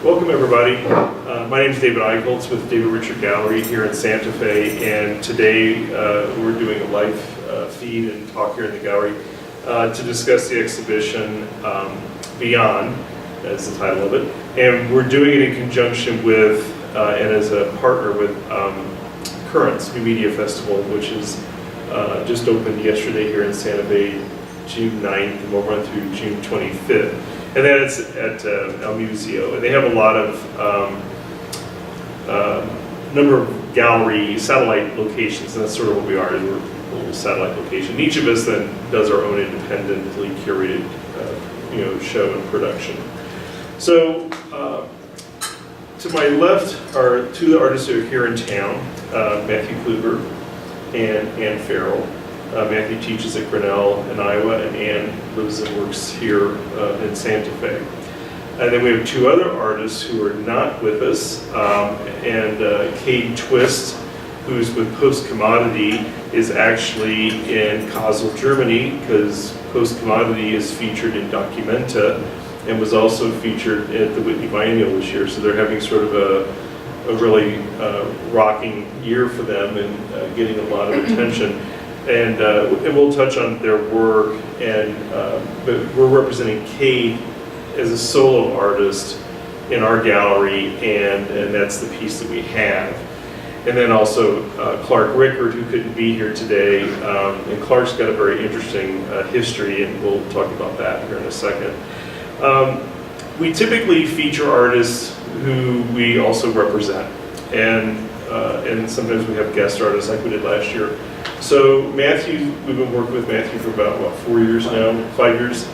Welcome everybody. My name is David Eichholtz with David Richard Gallery here in Santa Fe, and today we're doing a live feed and talk here in the gallery to discuss the exhibition Beyond, that's the title of it, and we're doing it in conjunction with and as a partner with Currents New Media Festival, which is just opened yesterday here in Santa Fe, June 9th, and will run through June 25th. And then it's at El Museo, and they have a lot of number of gallery satellite locations, and that's sort of what we are. We're a little satellite location. Each of us then does our own independently curated, show and production. So to my left are two of the artists who are here in town, Matthew Kluber and Ann Farrell. Matthew teaches at Grinnell in Iowa, and Ann lives and works here in Santa Fe. And then we have two other artists who are not with us, and Kate Twist, who's with Post Commodity, is actually in Kassel, Germany, because Post Commodity is featured in Documenta and was also featured at the Whitney Biennial this year. So they're having sort of a really rocking year for them and getting a lot of attention. And we'll touch on their work, but we're representing Kate as a solo artist in our gallery, and that's the piece that we have. And then also Clark Rickard, who couldn't be here today, and Clark's got a very interesting history, and we'll talk about that here in a second. We typically feature artists who we also represent, and sometimes we have guest artists like we did last year. So Matthew, we've been working with Matthew for about, 4 years now, 5 years.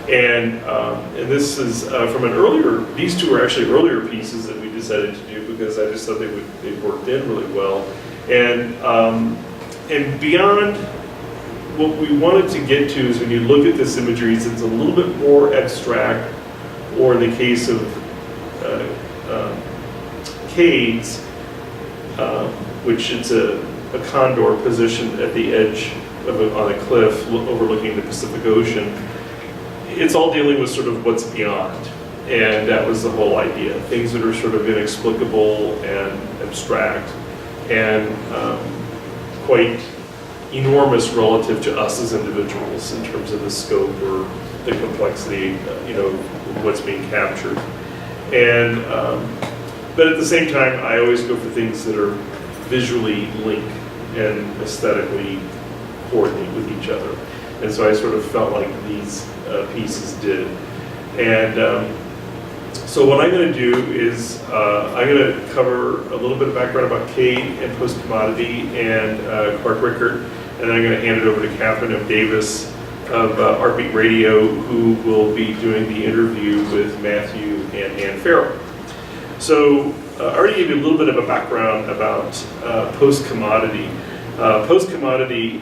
And this is from an earlier, these two are actually earlier pieces that we decided to do because I just thought they worked in really well. And beyond, what we wanted to get to is when you look at this imagery, it's a little bit more abstract, or in the case of Cade's, which it's a condor positioned at the edge on a cliff overlooking the Pacific Ocean. It's all dealing with sort of what's beyond, and that was the whole idea. Things that are sort of inexplicable and abstract and quite enormous relative to us as individuals in terms of the scope or the complexity, of what's being captured. And but at the same time, I always go for things that are visually linked and aesthetically coordinate with each other. And so I sort of felt like these pieces did. And so what I'm going to do is I'm going to cover a little bit of background about Kate and Post Commodity and Clark Rickard, and then I'm going to hand it over to Kathryn M. Davis of ArtBeat Radio, who will be doing the interview with Matthew and Ann Farrell. So I already gave you a little bit of a background about Post Commodity. Post Commodity,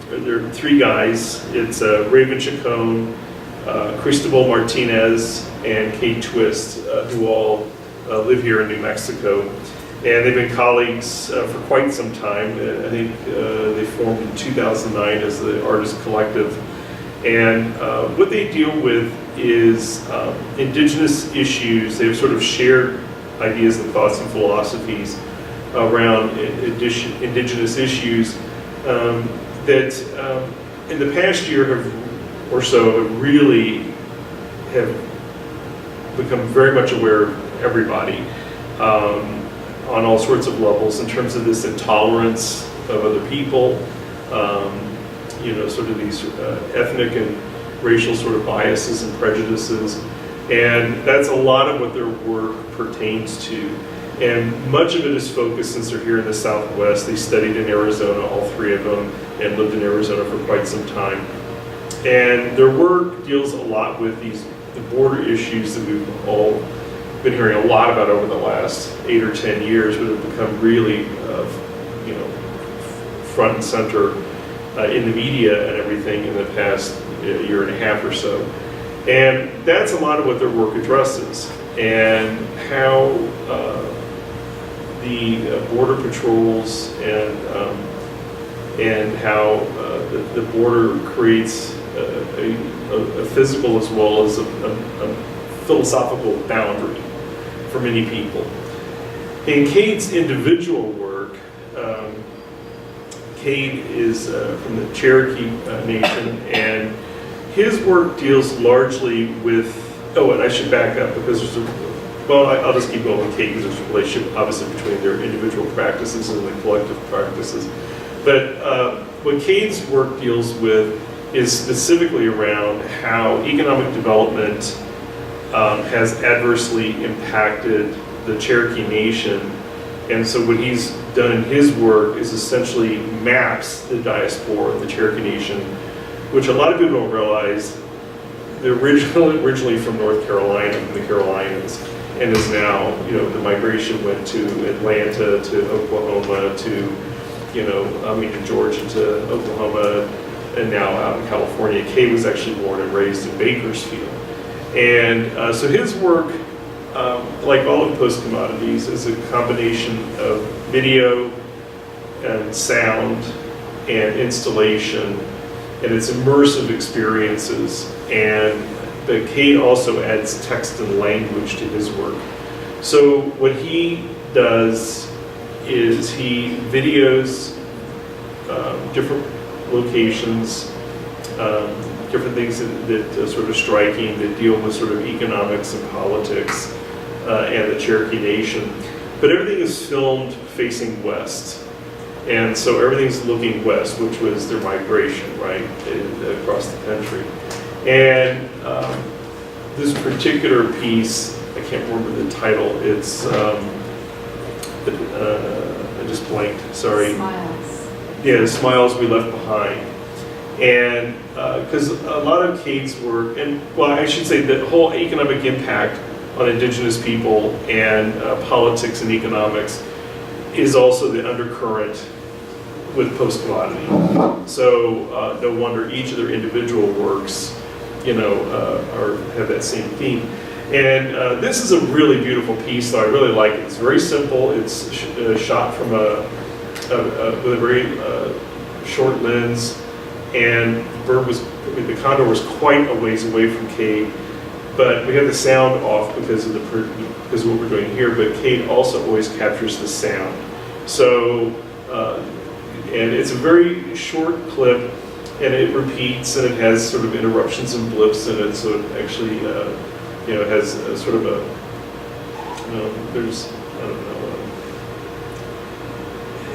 there are three guys. It's Raven Chacon, Cristobal Martinez, and Kate Twist, who all live here in New Mexico. And they've been colleagues for quite some time. I think they formed in 2009 as the Artist Collective. And what they deal with is indigenous issues. They've sort of shared ideas and thoughts and philosophies around indigenous issues that in the past year or so have become very much aware of everybody on all sorts of levels in terms of this intolerance of other people, sort of these ethnic and racial sort of biases and prejudices. And that's a lot of what their work pertains to. And much of it is focused, since they're here in the Southwest. They studied in Arizona, all three of them, and lived in Arizona for quite some time. And their work deals a lot with the border issues that we've all been hearing a lot about over the last 8 or 10 years, but have become really, front and center in the media and everything in the past year and a half or so. And that's a lot of what their work addresses, and how the border patrols and how the border creates a physical as well as a philosophical boundary for many people. In Cade's individual work, Cade is from the Cherokee Nation, and his work deals largely with, oh, and I should back up because there's I'll just keep going with Cade because there's a relationship obviously between their individual practices and the collective practices. But what Cade's work deals with is specifically around how economic development has adversely impacted the Cherokee Nation. And so what he's done in his work is essentially maps the diaspora of the Cherokee Nation, which a lot of people don't realize. They're originally from North Carolina, from the Carolinas, and is now, the migration went to Atlanta, to Oklahoma, to, to Georgia, to Oklahoma, and now out in California. Kay was actually born and raised in Bakersfield. And so his work, like all of post-commodities, is a combination of video and sound and installation, and it's immersive experiences. And but Kate also adds text and language to his work. So what he does is he videos different locations, different things that sort of striking, that deal with sort of economics and politics and the Cherokee Nation. But everything is filmed facing west. And so everything's looking west, which was their migration, right, across the country. And this particular piece, I can't remember the title, it's, I just blanked, sorry. Smiles. Yeah, Smiles We Left Behind. And because a lot of Cade's work, and well, I should say the whole economic impact on indigenous people and politics and economics is also the undercurrent with post-commodity. So no wonder each of their individual works, have that same theme. And this is a really beautiful piece, though. I really like it. It's very simple. It's shot from with a very short lens, and the Condor was quite a ways away from Cade, but we have the sound off because of what we're doing here. But Cade also always captures the sound. So, and it's a very short clip, and it repeats, and it has sort of interruptions and blips in it. So it actually, it has a sort of a, there's, I don't know.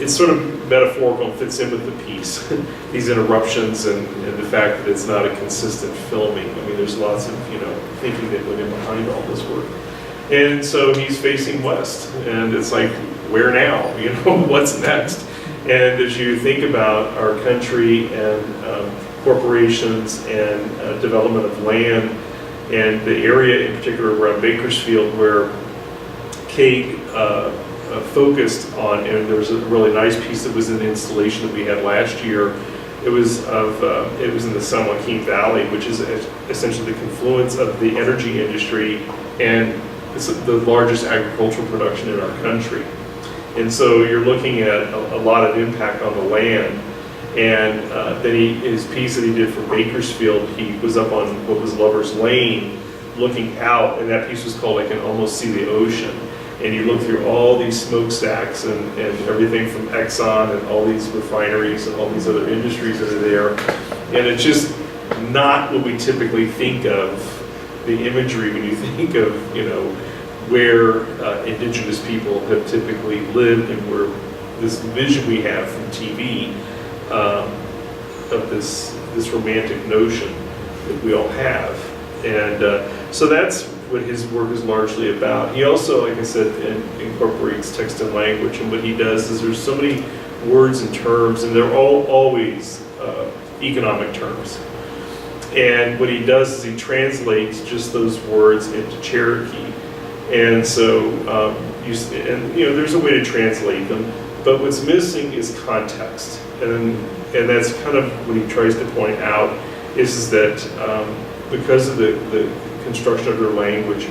It's sort of metaphorical and fits in with the piece, these interruptions and the fact that it's not a consistent filming. I mean, there's lots of, thinking that went in behind all this work. And so he's facing west, and it's like, where now? What's next? And as you think about our country and corporations and development of land, and the area in particular around Bakersfield where Cade focused on, and there was a really nice piece that was in the installation that we had last year. It was in the San Joaquin Valley, which is essentially the confluence of the energy industry and it's the largest agricultural production in our country. And so you're looking at a lot of impact on the land. And then his piece that he did for Bakersfield, he was up on what was Lover's Lane, looking out, and that piece was called I Can Almost See the Ocean. And you look through all these smokestacks and everything from Exxon and all these refineries and all these other industries that are there. And it's just not what we typically think of, the imagery when you think of, where indigenous people have typically lived and where this vision we have from TV of this romantic notion that we all have. And so that's what his work is largely about. He also, like I said, incorporates text and language, and what he does is there's so many words and terms, and they're all always economic terms. And what he does is he translates just those words into Cherokee. And so, there's a way to translate them, but what's missing is context. And that's kind of what he tries to point out is that because of the construction of their language,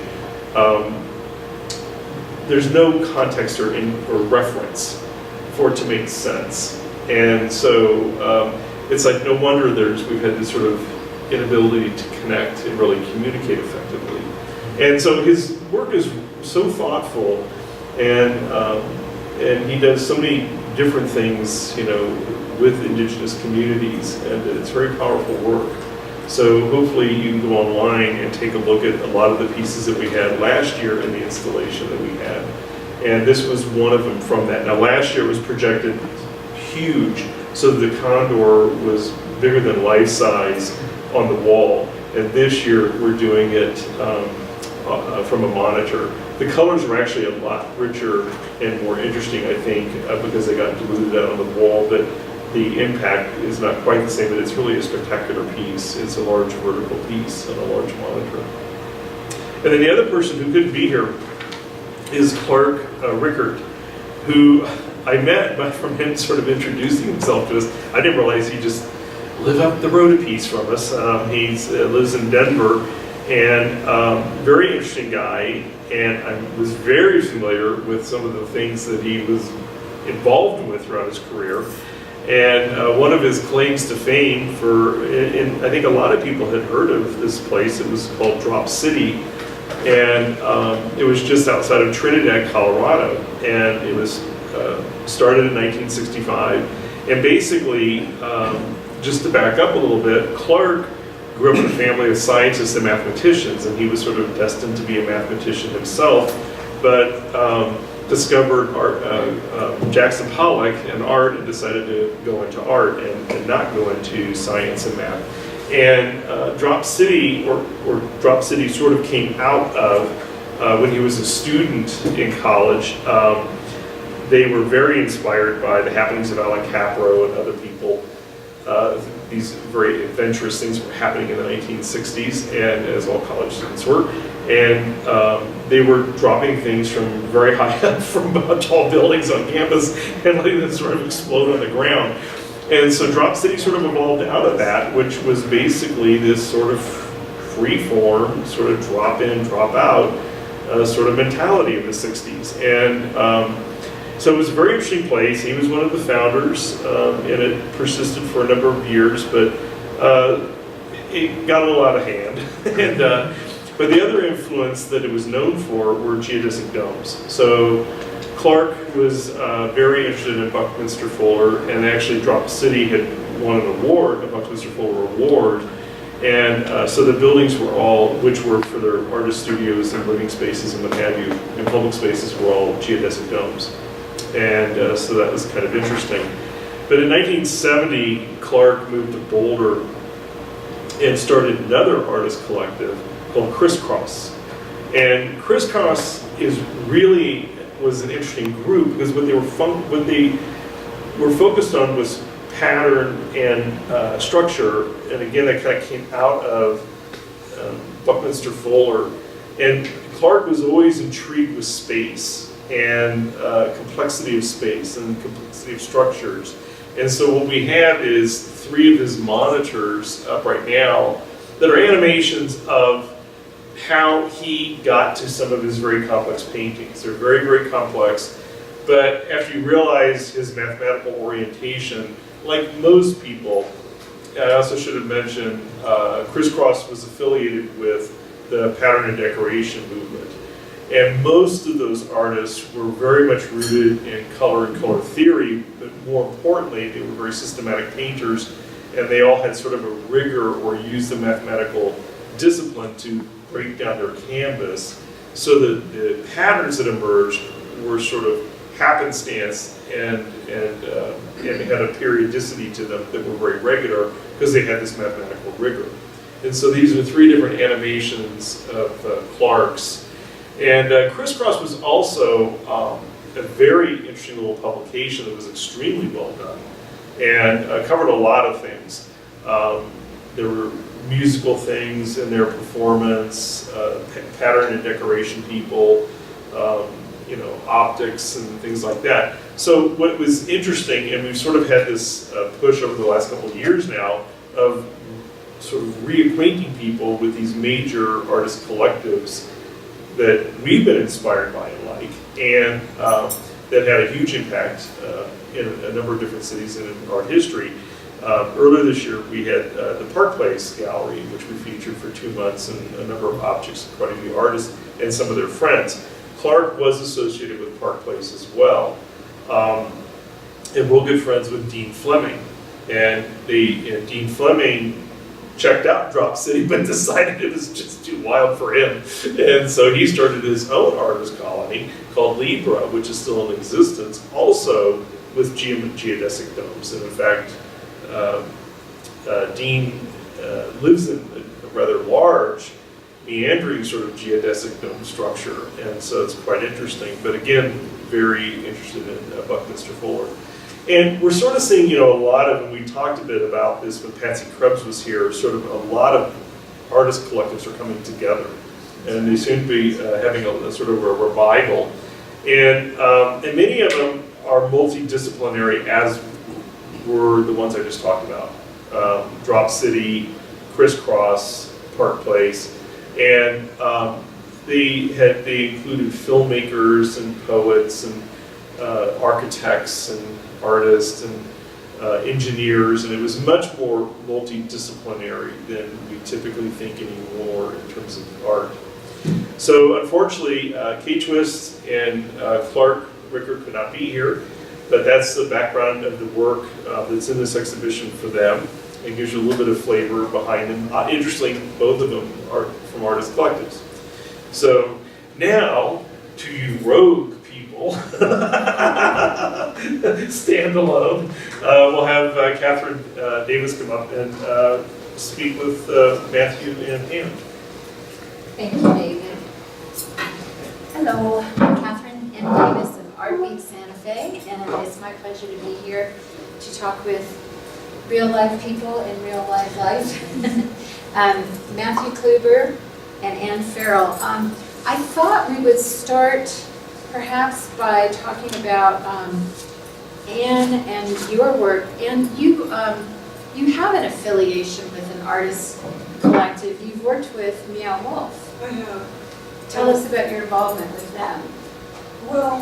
there's no context or reference for it to make sense. And so it's like no wonder we've had this sort of inability to connect and really communicate effectively. And so his work is so thoughtful, and he does so many different things, you know, with indigenous communities, and it's very powerful work. So hopefully you can go online and take a look at a lot of the pieces that we had last year in the installation that we had. And this was one of them from that. Now last year it was projected huge, so the Condor was bigger than life size on the wall. And this year we're doing it from a monitor. The colors are actually a lot richer and more interesting, I think, because they got diluted out on the wall, but the impact is not quite the same, but it's really a spectacular piece. It's a large vertical piece on a large monitor. And then the other person who couldn't be here is Rickard, who I met from him sort of introducing himself to us. I didn't realize he just lived up the road a piece from us. He lives in Denver, and very interesting guy, and I was very familiar with some of the things that he was involved with throughout his career. And one of his claims to fame and I think a lot of people had heard of this place. It was called Drop City, and it was just outside of Trinidad, Colorado, and it was started in 1965. And basically, just to back up a little bit, Clark grew up in a family of scientists and mathematicians, and he was sort of destined to be a mathematician himself, but discovered Jackson Pollock and art, and decided to go into art and not go into science and math. And Drop City, or Drop City sort of came out of when he was a student in college. They were very inspired by the happenings of Alan Capro and other people. These very adventurous things were happening in the 1960s, and as all college students were. And they were dropping things from very high up from tall buildings on campus and letting them sort of explode on the ground. And so Drop City sort of evolved out of that, which was basically this sort of free form, sort of drop in, drop out sort of mentality of the 60s. And so it was a very interesting place. He was one of the founders, and it persisted for a number of years, but it got a little out of hand. And but the other influence that it was known for were geodesic domes. So Clark was very interested in Buckminster Fuller, and actually Drop City had won an award, a Buckminster Fuller Award. And so the buildings were all, which were for their artist studios and living spaces and what have you, and public spaces, were all geodesic domes. And so that was kind of interesting. But in 1970, Clark moved to Boulder and started another artist collective called Criss Cross. And Criss Cross was an interesting group, because what they were focused on was pattern and structure. And again, that kind of came out of Buckminster Fuller. And Clark was always intrigued with space and complexity of space and complexity of structures. And so what we have is 3 of his monitors up right now that are animations of how he got to some of his very complex paintings. They're very, very complex, but after you realize his mathematical orientation, like most people, I also should have mentioned, Criss Cross was affiliated with the pattern and decoration movement. And most of those artists were very much rooted in color and color theory, but more importantly, they were very systematic painters, and they all had sort of a rigor or used the mathematical discipline to break down their canvas, so that the patterns that emerged were sort of happenstance and had a periodicity to them that were very regular, because they had this mathematical rigor. And so these are 3 different animations of Clark's. And Criss Cross was also a very interesting little publication that was extremely well done, and covered a lot of things. There were musical things in their performance, pattern and decoration people, optics and things like that. So what was interesting, and we've sort of had this push over the last couple of years now of sort of reacquainting people with these major artist collectives that we've been inspired by and like, and that had a huge impact in a number of different cities and in art history. Earlier this year, we had the Park Place Gallery, which we featured for 2 months, and a number of objects, quite a few artists, and some of their friends. Clark was associated with Park Place as well. And real good friends with Dean Fleming. And Dean Fleming checked out Drop City, but decided it was just too wild for him. And so he started his own artist colony called Libra, which is still in existence, also with geodesic domes. And in fact, Dean lives in a rather large, meandering sort of geodesic dome structure, and so it's quite interesting. But again, very interested in Buckminster Fuller. And we're sort of seeing, you know, a lot of, and we talked a bit about this when Patsy Krebs was here, sort of a lot of artist collectives are coming together. And they seem to be having a sort of a revival. And many of them are multidisciplinary, as were the ones I just talked about. Drop City, Criss Cross, Park Place. And they included filmmakers and poets and architects and artists and engineers, and it was much more multidisciplinary than we typically think anymore in terms of art. So unfortunately, K-Twist and Rickard could not be here, but that's the background of the work that's in this exhibition for them. It gives you a little bit of flavor behind them. Interestingly, both of them are from artist collectives. So now, to you rogue people, stand alone, we'll have Kathryn Davis come up and speak with Matthew and Ann. Thank you, David. Hello, I'm Kathryn M. Davis of ArtBeat Santa Fe, and it's my pleasure to be here to talk with real life people in real life. Matthew Kluber and Ann Farrell. I thought we would start perhaps by talking about Ann and your work. And you have an affiliation with an artist collective. You've worked with Meow Wolf. I have. Tell us about your involvement with them. Well,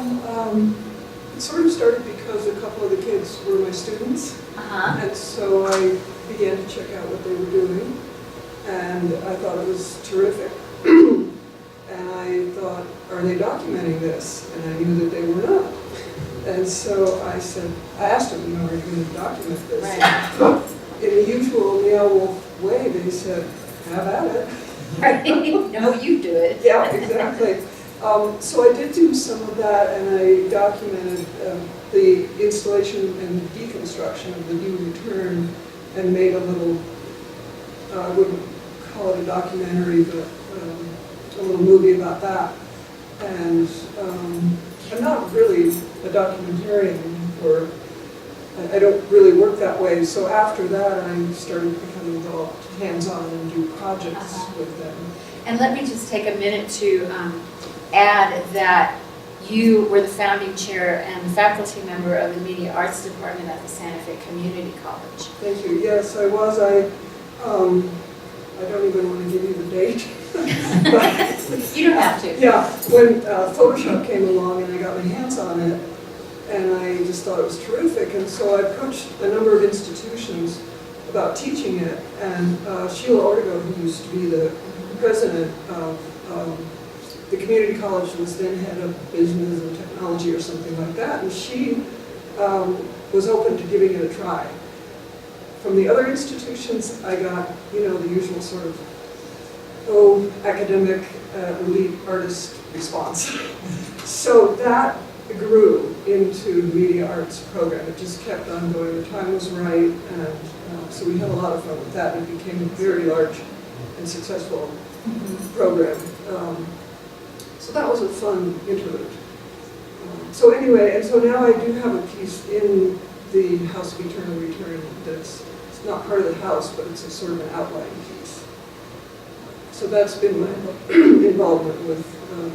it sort of started because a couple of the kids were my students. And so I began to check out what they were doing, and I thought it was terrific. And I thought, are they documenting this? And I knew that they were not. And so I asked them, you know, are you going to document this? Right. In the usual Meow Wolf way, they said, have at it. Right. No, you do it. Yeah, exactly. So I did do some of that, and I documented the installation and deconstruction of the new return, and made a little, I wouldn't call it a documentary, but a little movie about that. And I'm not really a documentarian, or I don't really work that way. So after that, I started becoming involved hands-on and do projects with them. And let me just take a minute to add that you were the founding chair and faculty member of the Media Arts Department at the Santa Fe Community College. Thank you. Yes, I was. I don't even want to give you the date. But, you don't have to. Yeah, when Photoshop came along and I got my hands on it, and I just thought it was terrific, and so I approached a number of institutions about teaching it, and Sheila Ortego, who used to be the president of the community college, was then head of business and technology or something like that, and she was open to giving it a try. From the other institutions, I got, you know, the usual sort of, academic elite artist response. So that grew into the media arts program. It just kept on going. The time was right, and so we had a lot of fun with that. It became a very large and successful program. So that was a fun interlude. So anyway, and so now I do have a piece in the House of Eternal Return that's it's not part of the house, but it's a sort of an outline piece. So that's been my involvement with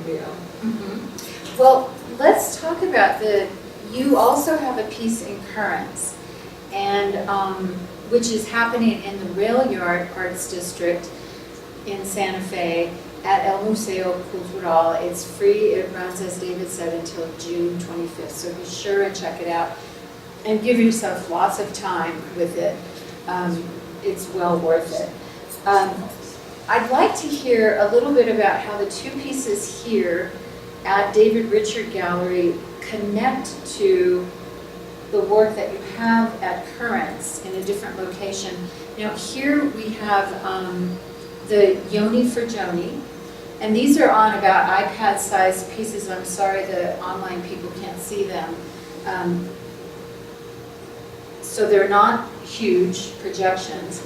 Meow. Well, let's talk about you also have a piece in Currents, and which is happening in the Rail Yard Arts District in Santa Fe at El Museo Cultural. It's free. It runs, as David said, until June 25th. So be sure and check it out and give yourself lots of time with it. It's well worth it. I'd like to hear a little bit about how the two pieces here at David Richard Gallery connect to the work that you have at Currents in a different location. Now here we have the Yoni Forgione, and these are on about iPad-sized pieces. I'm sorry the online people can't see them. So they're not huge projections.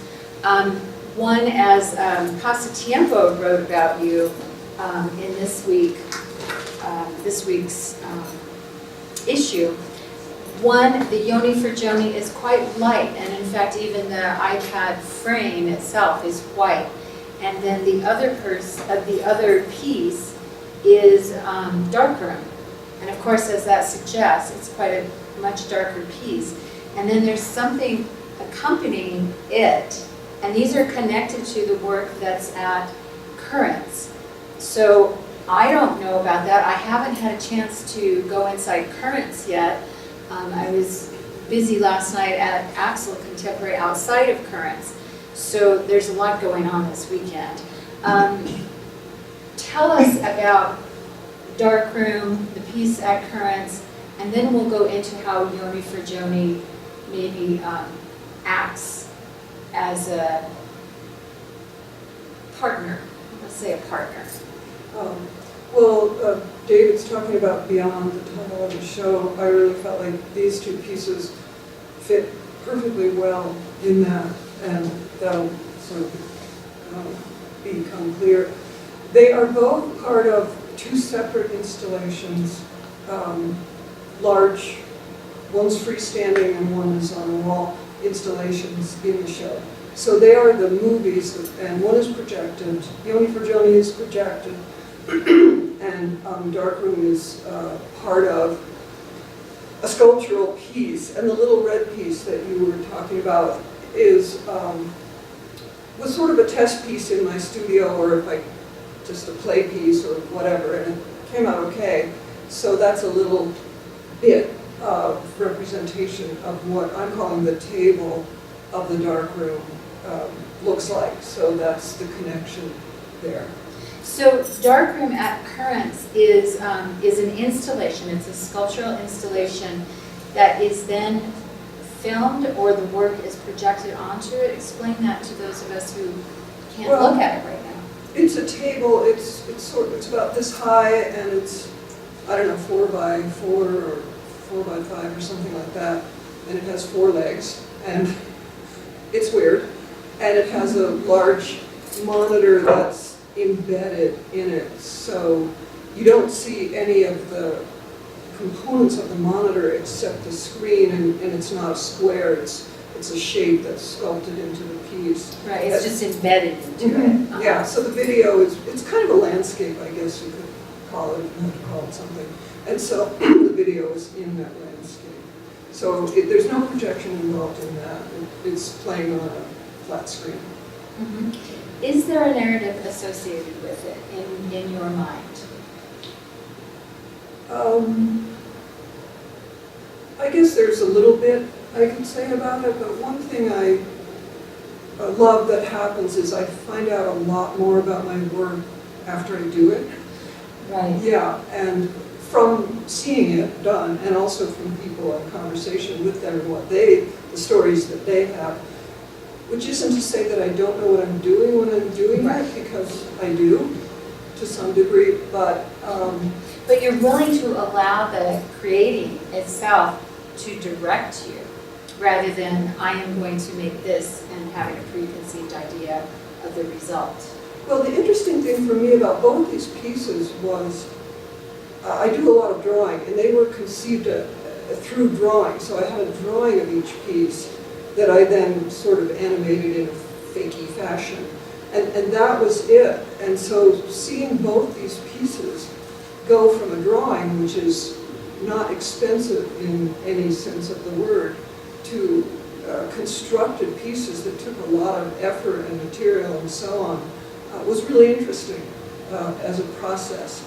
One, as Pasatiempo wrote about you in this week's issue. One, the Yoni Forgione is quite light, and in fact even the iPad frame itself is white. And then the other piece is Darkroom. And of course, as that suggests, it's quite a much darker piece. And then there's something accompanying it, and these are connected to the work that's at Currents. So I don't know about that. I haven't had a chance to go inside Currents yet. I was busy last night at Axel Contemporary outside of Currents. So there's a lot going on this weekend. Tell us about Darkroom, the piece at Currents, and then we'll go into how Yoni Forgione maybe acts as a partner. Let's say a partner. Well, David's talking about Beyond, the title of the show. I really felt like these two pieces fit perfectly well in that, and that'll sort of become clear. They are both part of two separate installations, large, one's freestanding and one is on a wall, installations in the show. So they are the movies, and one is projected, Yoni Forgione is projected, and Darkroom is part of a sculptural piece. And the little red piece that you were talking about was sort of a test piece in my studio, or just a play piece or whatever, and it came out okay. So that's a little bit of representation of what I'm calling the table of the Darkroom looks like. So that's the connection there. So Darkroom at Currents is an installation. It's a sculptural installation that is then filmed, or the work is projected onto it. Explain that to those of us who can't look at it right now. It's a table. It's about this high, and it's, I don't know, 4 by 4 or 4 by 5 or something like that. And it has 4 legs, and it's weird. And it has a large monitor that's embedded in it, so you don't see any of the components of the monitor except the screen, and it's not a square. It's a shape that's sculpted into the piece. Right, it's just embedded into it. Yeah, so the video it's kind of a landscape, I guess you could call it. You have to call it something. And so the video is in that landscape. So there's no projection involved in that. It's playing on a flat screen. Mm-hmm. Is there a narrative associated with it in your mind? I guess there's a little bit I can say about it, but one thing I love that happens is I find out a lot more about my work after I do it. Right. Yeah, and from seeing it done, and also from people in conversation with them and the stories that they have, which isn't to say that I don't know what I'm doing when I'm doing it, because I do, to some degree, but you're willing to allow the creating itself to direct you, rather than I am going to make this and having a preconceived idea of the result. Well, the interesting thing for me about both these pieces was I do a lot of drawing, and they were conceived through drawing, so I had a drawing of each piece that I then sort of animated in a fakey fashion. And that was it. And so seeing both these pieces go from a drawing, which is not expensive in any sense of the word, to constructed pieces that took a lot of effort and material and so on, was really interesting as a process.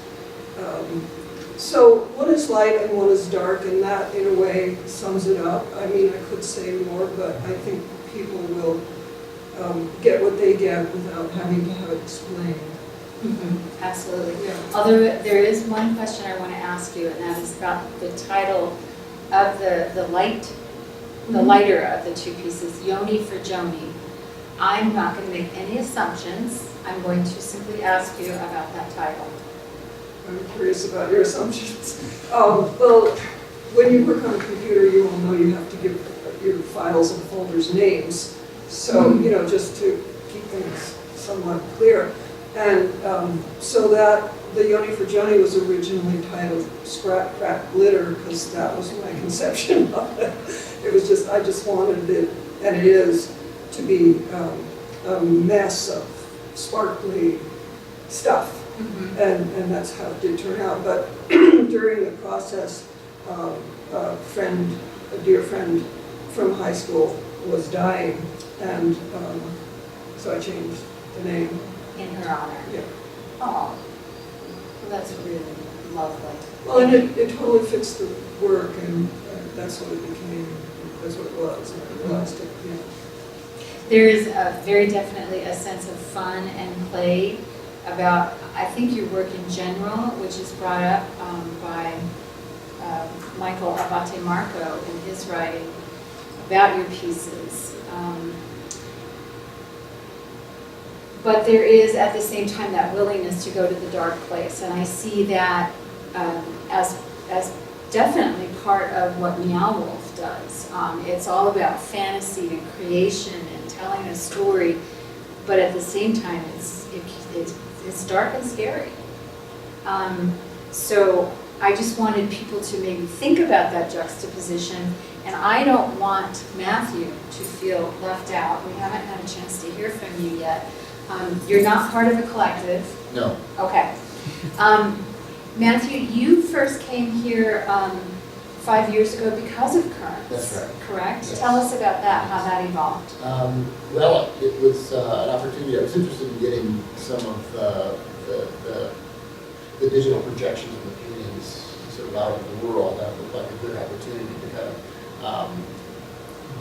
So one is light and one is dark, and that in a way sums it up. I mean, I could say more, but I think people will get what they get without having to have it explained. Absolutely. Yeah. Although there is one question I want to ask you, and that is about the title of the lighter of the two pieces, Yoni Forgione. I'm not going to make any assumptions. I'm going to simply ask you about that title. I'm curious about your assumptions. Well, when you work on a computer, you all know you have to give your files and folders names. So, just to keep things somewhat clear. And so that the Yoni Forgione was originally titled Scrap Crack Glitter because that was my conception of it. It was just, I just wanted it, and it is, to be a mess of sparkly stuff. And that's how it did turn out. But during the process, a dear friend from high school was dying, and so I changed the name. In her honor. Yeah. Oh, well, that's really lovely. Well, and it totally fits the work, and that's what it became. That's what it was. And I realized it. Yeah. There is very definitely a sense of fun and play about, I think, your work in general, which is brought up by Michael Abate Marco in his writing about your pieces. But there is, at the same time, that willingness to go to the dark place. And I see that as definitely part of what Meow Wolf does. It's all about fantasy and creation and telling a story, but at the same time, it's dark and scary. So I just wanted people to maybe think about that juxtaposition. And I don't want Matthew to feel left out. We haven't had a chance to hear from you yet. You're not part of a collective. No. Okay. Matthew, you first came here 5 years ago because of Currents. That's right. Correct? Yes. Tell us about that, how that evolved. Well, it was an opportunity. I was interested in getting some of the digital projections of the paintings sort of out in the world. That looked like a good opportunity to kind of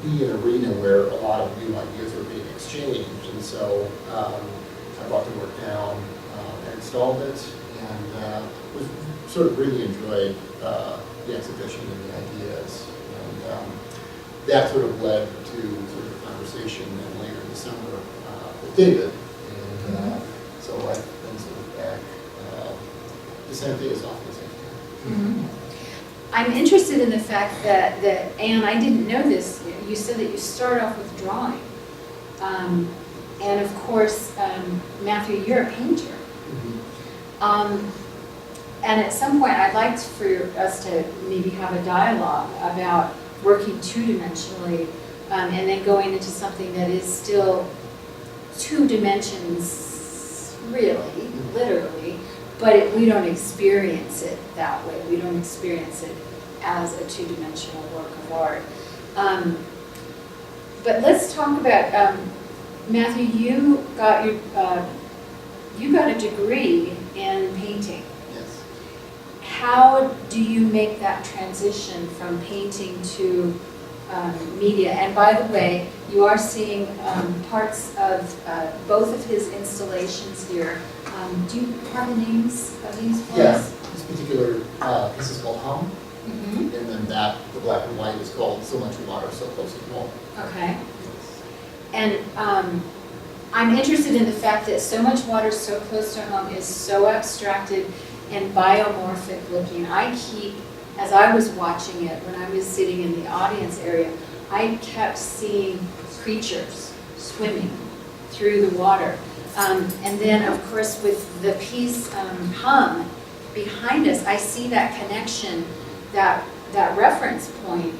be an arena where a lot of new ideas are being exchanged. And so I brought the work down and installed it, and was sort of really enjoyed the exhibition and the ideas. And that sort of led to sort of a conversation then later in December with David. And so I've been sort of back to Santa Fe as often as I can. I'm interested in the fact that Anne, I didn't know this, you said that you start off with drawing. And of course, Matthew, you're a painter. And at some point, I'd like for us to maybe have a dialogue about working two-dimensionally and then going into something that is still 2 dimensions, really, literally, but we don't experience it that way. We don't experience it as a 2-dimensional work of art. But let's talk about, Matthew, you got a degree in painting. Yes. How do you make that transition from painting to media? And by the way, you are seeing parts of both of his installations here. Do you have the names of these ones? Yeah, this particular piece is called Hum, Mm-hmm. and then the black and white is called So Much Water, So Close to Home. Okay. And I'm interested in the fact that So Much Water, So Close to Home is so abstracted and biomorphic looking. As I was watching it, when I was sitting in the audience area, I kept seeing creatures swimming through the water. And then, of course, with the piece Hum behind us, I see that connection, that reference point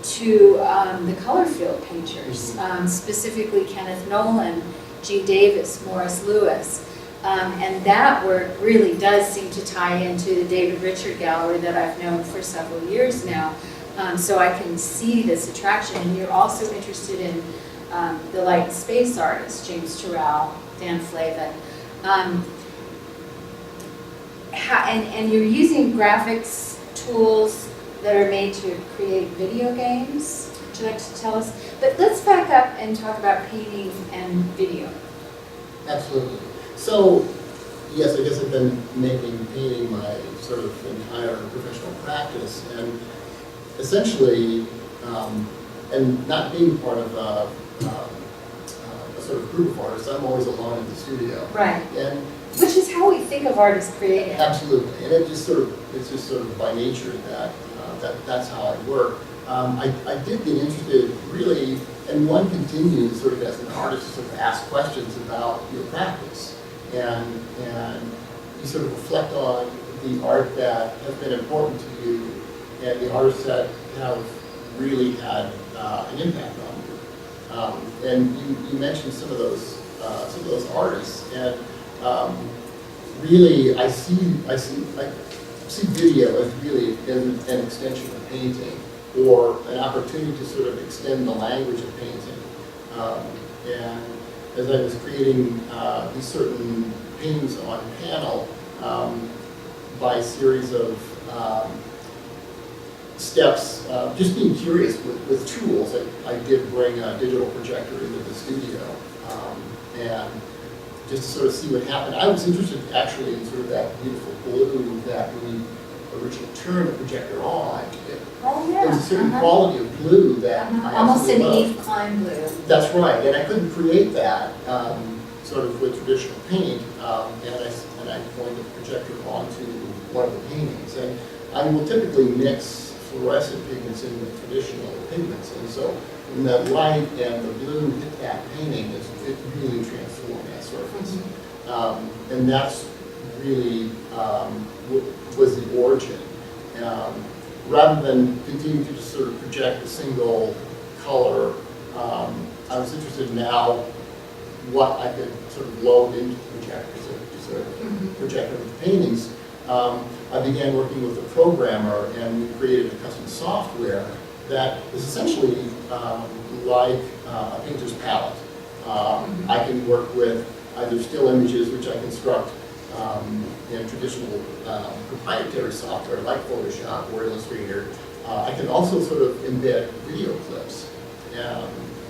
to the color field painters, specifically Kenneth Nolan, G. Davis, Morris Lewis. And that work really does seem to tie into the David Rickard gallery that I've known for several years now. So I can see this attraction. And you're also interested in the light and space artists, James Turrell, Dan Flavin. And you're using graphics tools that are made to create video games. Would you like to tell us? But let's back up and talk about painting and video. Absolutely. So yes, I guess I've been making painting my sort of entire professional practice, and essentially, and not being part of a sort of group of artists, I'm always alone in the studio. Right. And Which is how we think of art as creative. absolutely, and it's just sort of by nature that that's how I work. I did get interested really, and one continues sort of as an artist to sort of ask questions about your practice, and you sort of reflect on the art that has been important to you, and the artists that have really had an impact on you. And you mentioned some of those artists, and really I see video as really an extension of painting, or an opportunity to sort of extend the language of painting. And as I was creating these certain paintings on panel, by a series of steps, just being curious with tools, I did bring a digital projector into the studio, and just to sort of see what happened. I was interested actually in sort of that beautiful blue that when you originally turned the projector on, Oh, yeah. there's a certain quality of blue that I Almost an absolutely love. Eve Klein blue. That's right, and I couldn't create that sort of with traditional paint, and I pointed the projector onto one of the paintings. And I will typically mix fluorescent pigments in with traditional pigments, and so when the light and the blue hit that painting, it really transformed that surface. And that's really was the origin. Rather than continue to just sort of project a single color, I was interested now what I could sort of load into the projector to sort of project over the paintings. I began working with a programmer, and we created a custom software that is essentially like a painter's palette. I can work with either still images, which I construct in traditional proprietary software like Photoshop or Illustrator. I can also sort of embed video clips.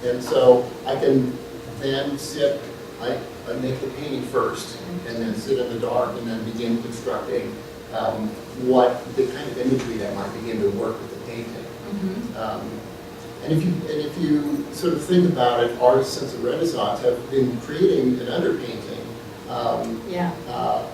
And so I can then sit, I make the painting first, and then sit in the dark and then begin constructing what the kind of imagery that might begin to work with the painting. And if you sort of think about it, artists since the Renaissance have been creating an underpainting.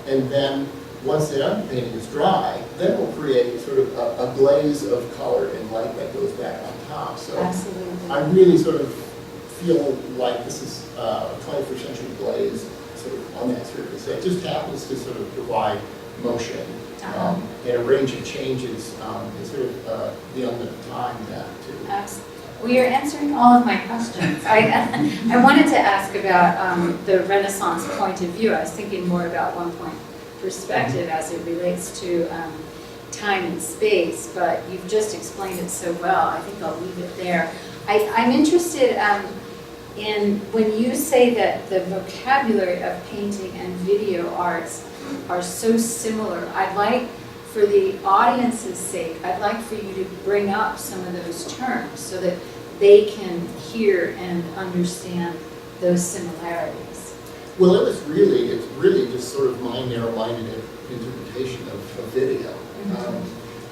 And then once the underpainting is dry, then we'll create sort of a glaze of color and light that goes back on top. So Absolutely. I really sort of feel like this is a 21st century glaze sort of on that surface. It just happens to sort of provide motion and a range of changes in sort of the element of time that too. Absolutely. Well, you're answering all of my questions. I wanted to ask about the Renaissance point of view. I was thinking more about one point perspective as it relates to time and space, but you've just explained it so well. I think I'll leave it there. I'm interested in when you say that the vocabulary of painting and video arts are so similar. I'd like, for the audience's sake, I'd like for you to bring up some of those terms so that they can hear and understand those similarities. Well, it's really just sort of my narrow-minded interpretation of video.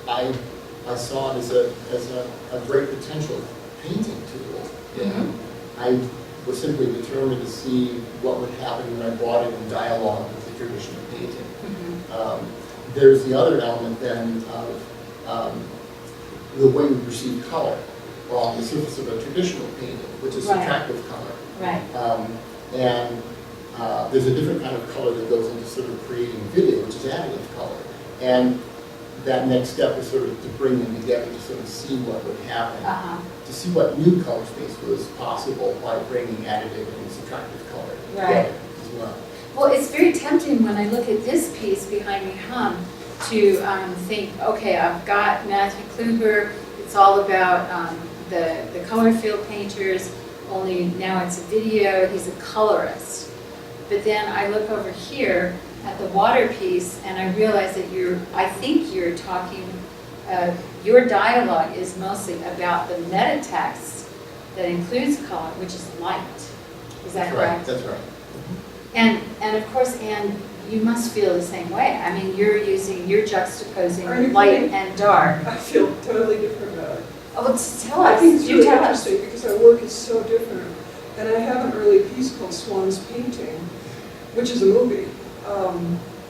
I saw it as a great potential painting tool, and I was simply determined to see what would happen when I brought it in dialogue with the traditional painting. There's the other element then of the way we perceive color on the surface of a traditional painting, which is subtractive color. Right. And there's a different kind of color that goes into sort of creating video, which is additive color. And that next step is sort of to bring them together to sort of see what would happen, to see what new color space was possible by bringing additive and subtractive color together as well. Well, it's very tempting when I look at this piece behind me, to think, okay, I've got Matthew Kluber. It's all about the color field painters, only now it's a video. He's a colorist. But then I look over here at the water piece, and I realize that I think you're talking, your dialogue is mostly about the meta text that includes color, which is light. Is that correct? That's right. And of course, and you must feel the same way. I mean, you're Are you juxtaposing light kidding? and dark. I feel totally different about it. Oh, well, tell I us, think it's you really tell us. interesting because our work is so different. And I have an early piece called Swan's Painting, which is a movie.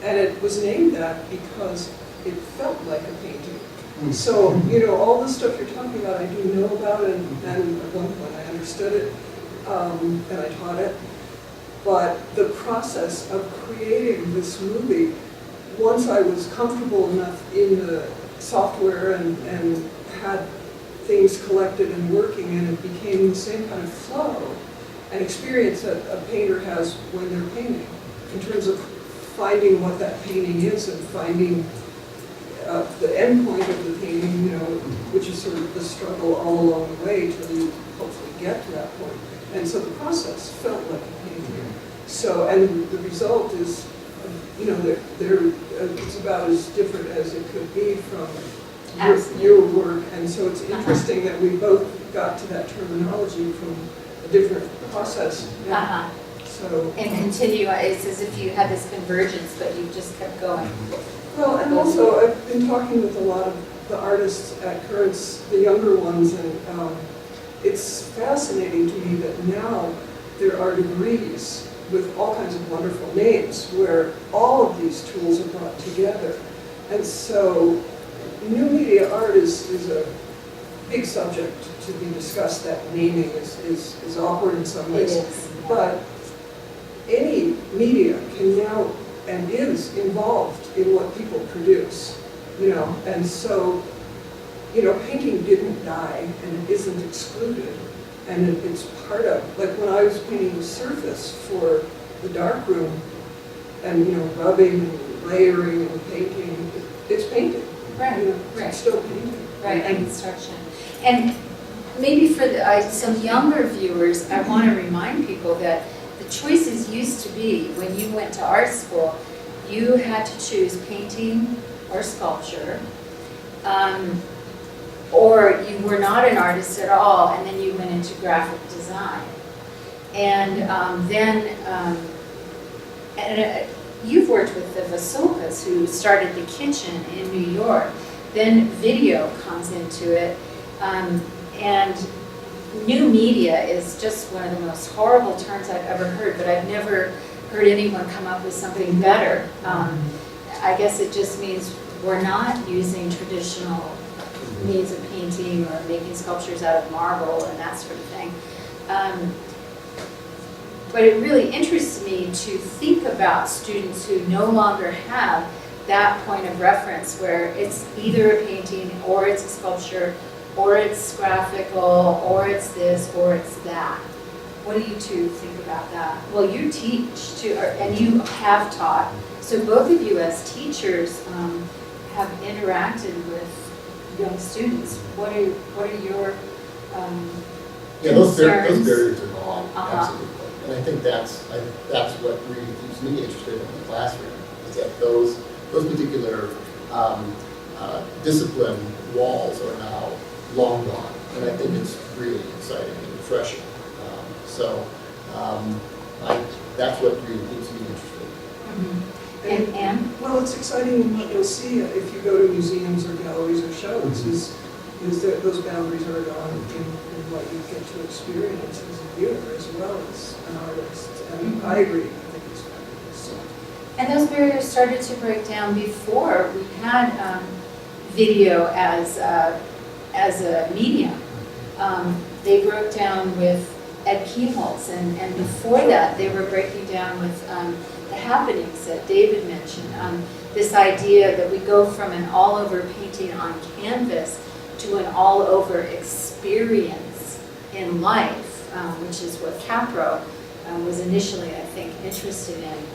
And it was named that because it felt like a painting. So, all the stuff you're talking about, I do know about, and at one point I understood it, and I taught it. But the process of creating this movie, once I was comfortable enough in the software and had things collected and working, and it became the same kind of flow and experience that a painter has when they're painting, in terms of finding what that painting is and finding the end point of the painting, which is sort of the struggle all along the way till you hopefully get to that point. And so the process felt like a painting. So, and the result is, it's about as different as it could be from your work. And so it's interesting that we both got to that terminology from a different process. So, And continue, it's as if you had this convergence, but you just kept going. well, and also I've been talking with a lot of the artists at Currents, the younger ones, and it's fascinating to me that now there are degrees with all kinds of wonderful names where all of these tools are brought together. And so new media art is a big subject to be discussed. That naming is awkward in some ways. It is. But any media can now and is involved in what people produce, and so, painting didn't die and it isn't excluded, and it's part of, like when I was painting the surface for the Darkroom, and rubbing and layering and painting, it's painting. Right, right. It's still painting. Right, and construction. And maybe for some younger viewers, I want to remind people that the choices used to be, when you went to art school, you had to choose painting or sculpture, or you were not an artist at all, and then you went into graphic design. And you've worked with the Vasulkas, who started the kitchen in New York. Then video comes into it, and new media is just one of the most horrible terms I've ever heard, but I've never heard anyone come up with something better. I guess it just means we're not using traditional means of painting or making sculptures out of marble and that sort of thing. But it really interests me to think about students who no longer have that point of reference where it's either a painting or it's a sculpture or it's graphical or it's this or it's that. What do you two think about that? Well, you teach too, and you have taught. So both of you as teachers have interacted with young students. What are your those concerns? barriers are gone, Uh-huh. absolutely. And I think that's what really keeps me interested in the classroom, is that those particular discipline walls are now long gone. And I think it's really exciting and refreshing. That's what really keeps me interested. Mm-hmm. And Well, it's exciting what you'll see if you go to museums or galleries or shows, is that those boundaries are gone in what you get to experience as a viewer as well as an artist. And I agree, I think it's fabulous. And those barriers started to break down before we had video as a medium. They broke down with Eichholtz, and before that they were breaking down with the happenings that David mentioned. This idea that we go from an all-over painting on canvas to an all-over experience in life, which is what Capro was initially, I think, interested in.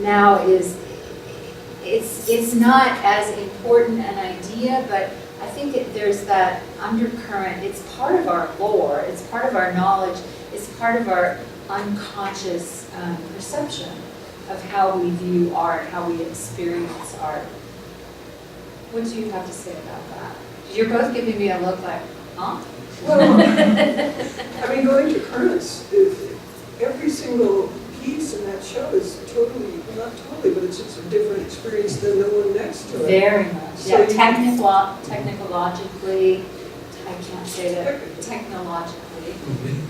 Now it's not as important an idea, but I think there's that undercurrent. It's part of our lore, it's part of our knowledge, it's part of our unconscious perception of how we view art, how we experience art. What do you have to say about that? You're both giving me a look like, huh? Well, I mean, going to Currents, every single piece in that show is not totally, but it's just a different experience than the one next to it. Very much, So yeah, you- technologically, I can't say that, technologically,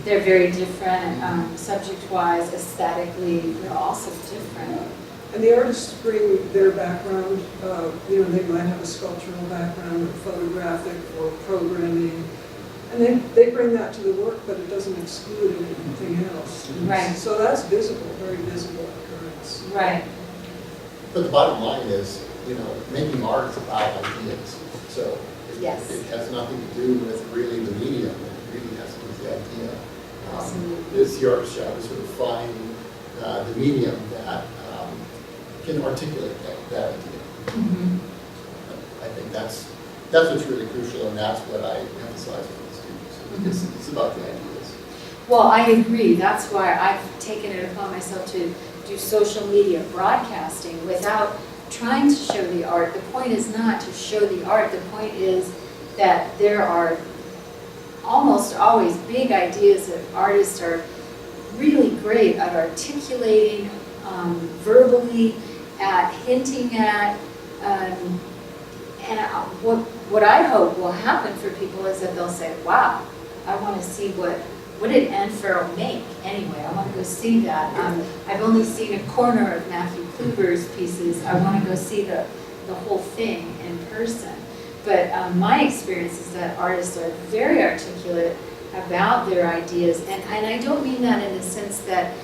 they're very different, subject-wise, aesthetically, they're also different. And the artists bring their background, you know, they might have a sculptural background, or photographic, or programming, and they bring that to the work, but it doesn't exclude anything else. Right. So that's visible, very visible occurrence. Right, But the bottom line is, you know, making art is about ideas. So Yes. it has nothing to do with really the medium, it really has to do with the idea. Absolutely. It's the artist's job to sort of find the medium that can articulate that idea. Mhm. I think that's what's really crucial, and that's what I emphasize with the students. It's about the ideas. Well, I agree. That's why I've taken it upon myself to do social media broadcasting without trying to show the art. The point is not to show the art. The point is that there are almost always big ideas that artists are really great at articulating verbally, at hinting at, and what I hope will happen for people is that they'll say, wow, I want to see what did Anne Farrell make anyway? I want to go see that. I've only seen a corner of Matthew Kluber's pieces. I want to go see the whole thing in person. But my experience is that artists are very articulate about their ideas. And I don't mean that in the sense that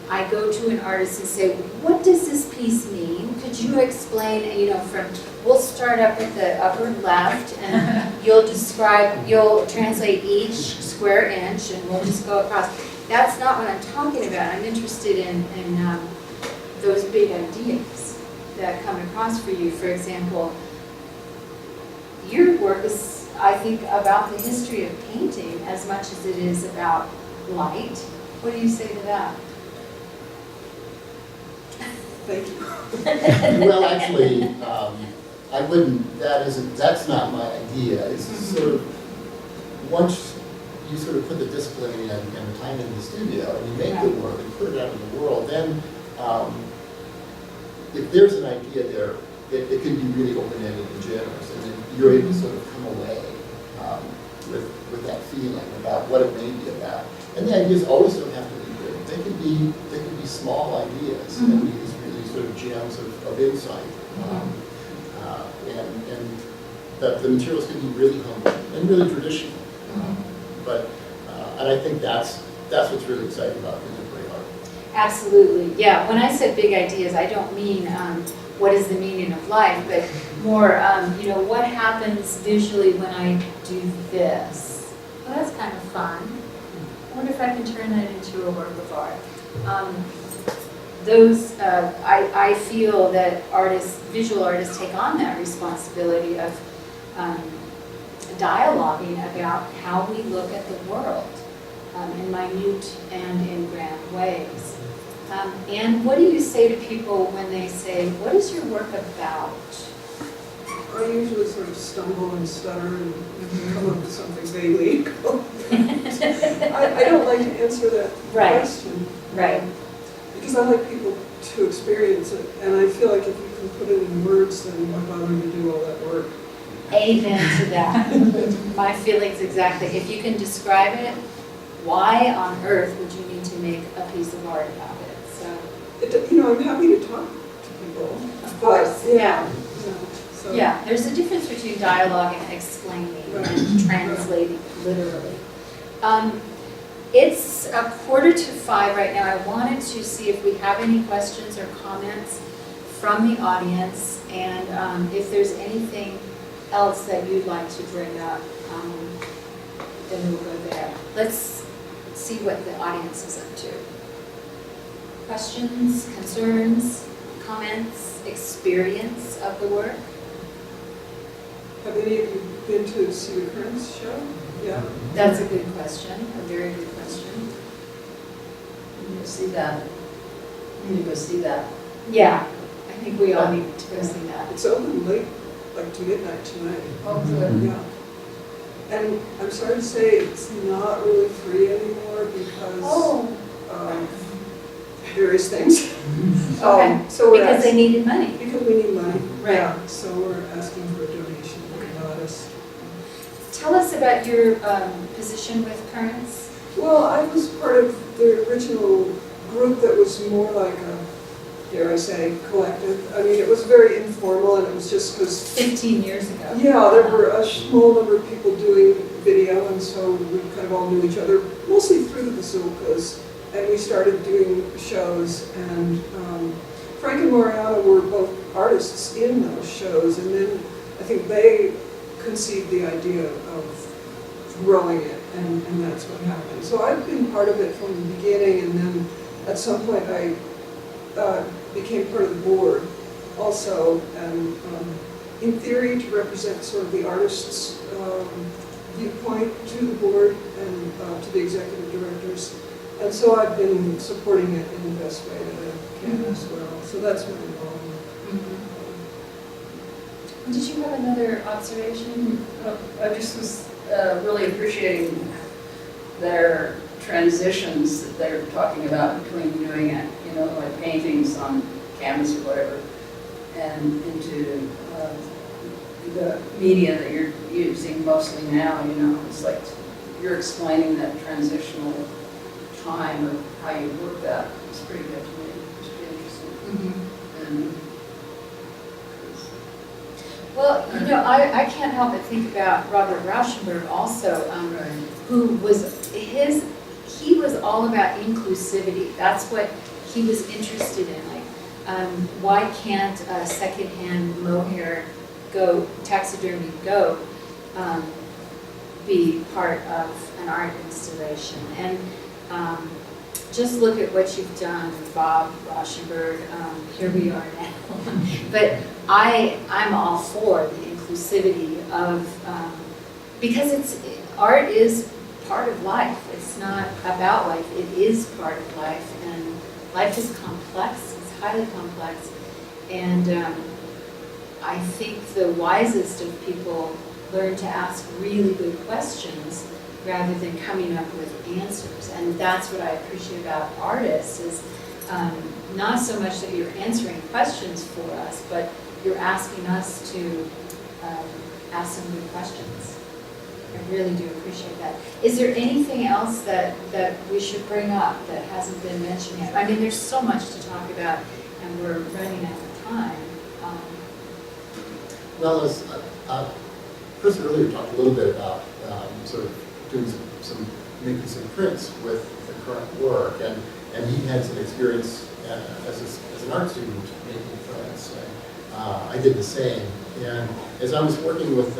I go to an artist and say, what does this piece mean? Could you explain, you know, we'll start up at the upper left and you'll translate each square inch and we'll just go across. That's not what I'm talking about. I'm interested in those big ideas that come across for you. For example, your work is, I think, about the history of painting as much as it is about light. What do you say to that? Thank you. Well, actually, I wouldn't, that's not my idea. It's sort of, once you sort of put the discipline and the time in the studio, and you make the work and put it out in the world, then if there's an idea there, it can be really open-ended and generous, and then you're able to sort of come away with that feeling about what it may be about. And the ideas always don't have to be big. They can be small ideas, and these really sort of gems of insight. And that the materials can be really humble and really traditional. And I think that's what's really exciting about contemporary art. Absolutely, yeah. When I said big ideas, I don't mean what is the meaning of life, but more, you know, what happens visually when I do this? Well, that's kind of fun. I wonder if I can turn that into a work of art. I feel that visual artists take on that responsibility of dialoguing about how we look at the world in minute and in grand ways. And what do you say to people when they say, what is your work about? I usually sort of stumble and stutter and come up with something vaguely. I don't like to answer that question. Right. Because I like people to experience it, and I feel like if you can put it in words, then why bother to do all that work? Amen to that. My feelings exactly. If you can describe it, why on earth would you need to make a piece of art about it? So, You know, I'm happy to talk to people. of course, yeah. So, Yeah, there's a difference between dialogue and explaining and translating literally. It's 4:45 right now. I wanted to see if we have any questions or comments from the audience, and if there's anything else that you'd like to bring up, then we'll go there. Let's see what the audience is up to. Questions, concerns, comments, experience of the work? Have any of you been to see the Criss show? Yeah. That's a good question, a very good question. You need to see that. You need to go see that. Yeah, I think we all need to go see that. It's open late, like to midnight tonight. Oh, good. Yeah. And I'm sorry to say, it's not really free anymore because various things. Okay, So we're because they needed money. because we need money. Right. Yeah, so we're asking for a donation from us. Tell us about your position with Currents. Well, I was part of the original group that was more like a, dare I say, collective. I mean, it was very informal, and it was just because 15 years ago. yeah, there were a small number of people doing video, and so we kind of all knew each other, mostly through the bazookas, and we started doing shows, and Frank and Mariana were both artists in those shows, and then I think they conceived the idea of growing it, and that's what happened. So I've been part of it from the beginning, and then at some point I became part of the board also, and in theory to represent sort of the artist's viewpoint to the board and to the executive directors. And so I've been supporting it in the best way that I can as well. So that's my involvement. Did you have another observation? I just was really appreciating their transitions that they're talking about between doing it, you know, like paintings on canvas or whatever, and into the media that you're using mostly now, you know. It's like you're explaining that transitional time of how you work that. It's pretty good to me. It's pretty interesting. And Well, you know, I can't help but think about Robert Rauschenberg also, who was he was all about inclusivity. That's what he was interested in. Like, why can't a secondhand mohair taxidermy goat be part of an art installation? And just look at what you've done, Bob Rauschenberg. Here we are now. But I'm all for the inclusivity of, because art is part of life. It's not about life, it is part of life, and life is complex, it's highly complex. And I think the wisest of people learn to ask really good questions rather than coming up with answers. And that's what I appreciate about artists, is not so much that you're answering questions for us, but you're asking us to ask some good questions. I really do appreciate that. Is there anything else that we should bring up that hasn't been mentioned yet? I mean, there's so much to talk about, and we're running out of time. Well, as Chris earlier talked a little bit about sort of doing making some prints with the current work, and he had some experience as an art student making prints. I did the same, and as I was working with,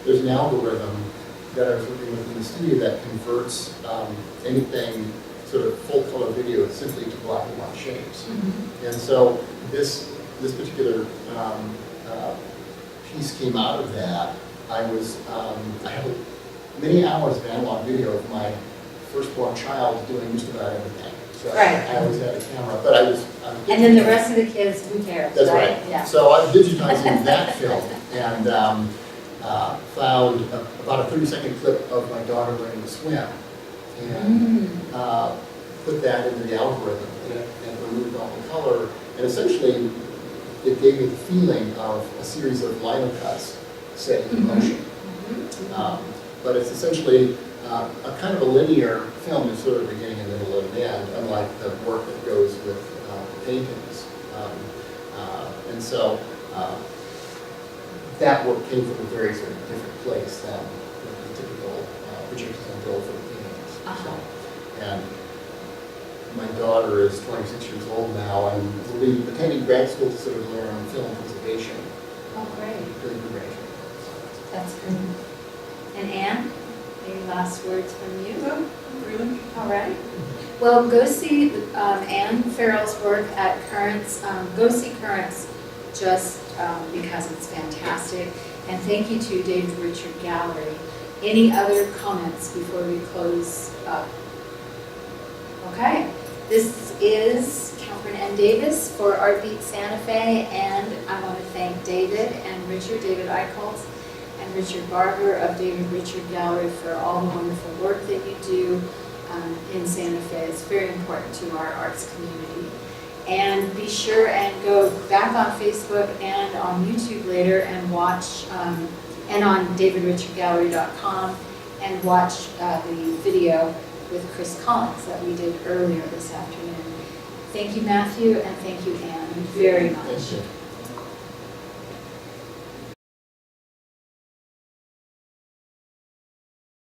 there's an algorithm that I was working with in the studio that converts anything sort of full color video simply to black and white shapes. And so this particular piece came out of that. I had many hours of analog video of my firstborn child doing just about everything. So Right. I always had a camera, but I was. And then the rest of the kids, who cares, That's right. Yeah. So I'm digitizing that film and found about a 30-second clip of my daughter learning to swim, and put that into the algorithm and removed all the color. And essentially, it gave me the feeling of a series of lino cuts set in motion. But it's essentially a kind of a linear film. There's sort of a beginning, a middle, and an end, unlike the work that goes with paintings. And so that work came from a very sort of different place than the typical projections on bill for the paintings. So, and my daughter is 26 years old now, and will be attending grad school to sort of learn on film preservation. Oh, great. Really great. That's good. And Anne, any last words from you? No, really. All right. Well, go see Anne Farrell's work at Currents. Go see Currents just because it's fantastic. And thank you to David Richard Gallery. Any other comments before we close up? Okay. This is Kathryn and Davis for ArtBeat Santa Fe, and I want to thank David and Richard, David Eichholtz, and Richard Barber of David Richard Gallery for all the wonderful work that you do in Santa Fe. It's very important to our arts community. And be sure and go back on Facebook and on YouTube later and watch, and on davidrichardgallery.com, and watch the video with Chris Collins that we did earlier this afternoon. Thank you, Matthew, and thank you, Anne, very much. Thank you.